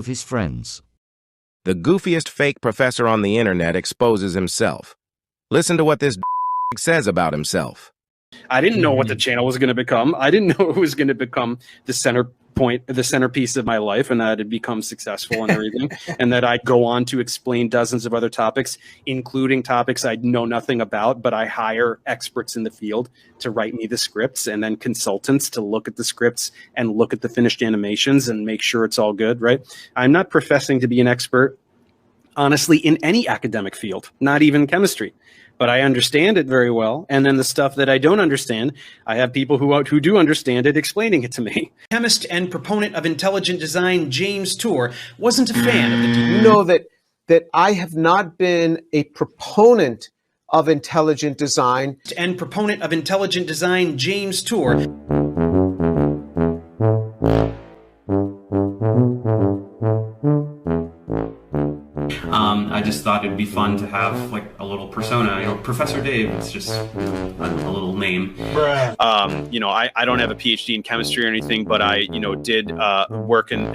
of his friends. The goofiest fake professor on the internet exposes himself. Listen to what this says about himself. I didn't know what the channel was going to become. I didn't know it was going to become the centerpiece of my life, and that it'd become successful and everything, and that I'd go on to explain dozens of other topics, including topics I know nothing about, but I hire experts in the field to write me the scripts, and then consultants to look at the scripts and look at the finished animations and make sure it's all good, right? I'm not professing to be an expert, honestly, in any academic field, not even chemistry. But I understand it very well. And then the stuff that I don't understand, I have people who do understand it explaining it to me. Chemist and proponent of intelligent design, James Tour, wasn't a fan of the... You know that I have not been a proponent of intelligent design. And proponent of intelligent design, James Tour. I just thought it'd be fun to have like a little persona, you know, Professor Dave. It's just, you know, a little name. You know, I don't have a PhD in chemistry or anything, but I, you know, did work in,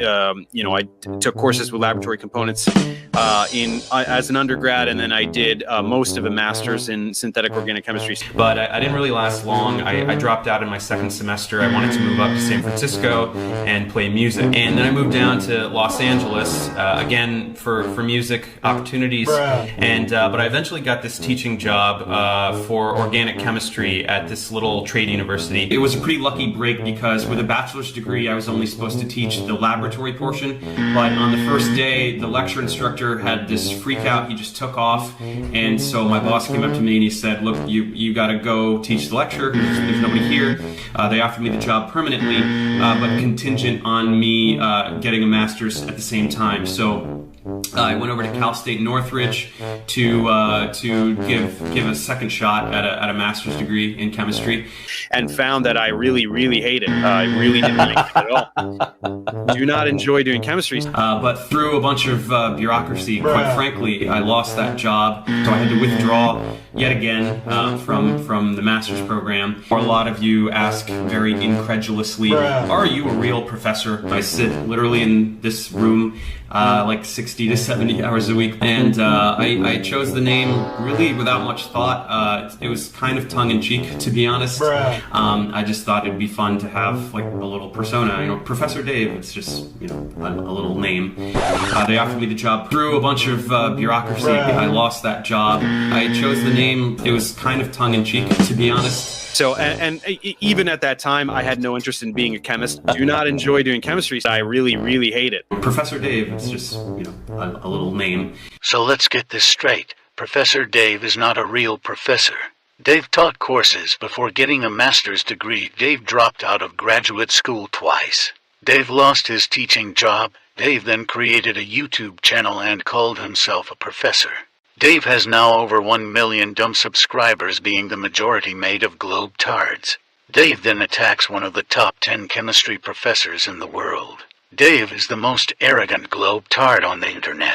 you know, I took courses with laboratory components as an undergrad, and then I did most of a master's in synthetic organic chemistry. But I didn't really last long. I dropped out in my second semester. I wanted to move up to San Francisco and play music, and then I moved down to Los Angeles again for music opportunities. And but I eventually got this teaching job for organic chemistry at this little trade university. It was a pretty lucky break because with a bachelor's degree, I was only supposed to teach the laboratory portion. But on the first day, the lecture instructor had this freak out. He just took off, and so my boss came up to me and he said, "Look, you got to go teach the lecture. There's nobody here." They offered me the job permanently, but contingent on me getting a master's at the same time. So I went over to Cal State Northridge to give a second shot at a master's degree in chemistry, and found that I really hate it. I really didn't like it at all. Do not enjoy doing chemistry. But through a bunch of bureaucracy, quite frankly, I lost that job, so I had to withdraw yet again from the master's program. Or a lot of you ask very incredulously, "Are you a real professor?" I sit literally in this room like 60 to 70 hours a week, and I chose the name really without much thought. It was kind of tongue-in-cheek, to be honest. I just thought it'd be fun to have like a little persona, you know, Professor Dave. It's just, you know, a little name. They offered me the job through a bunch of bureaucracy. I lost that job. I chose the name. It was kind of tongue-in-cheek, to be honest. So, and even at that time, I had no interest in being a chemist. Do not enjoy doing chemistry. I really hate it. Professor Dave, it's just, you know, a little name. So let's get this straight. Professor Dave is not a real professor. Dave taught courses before getting a master's degree. Dave dropped out of graduate school twice. Dave lost his teaching job. Dave then created a YouTube channel and called himself a professor. Dave has now over 1 million dumb subscribers, being the majority made of globe-tards. Dave then attacks one of the top 10 chemistry professors in the world. Dave is the most arrogant globe-tard on the internet.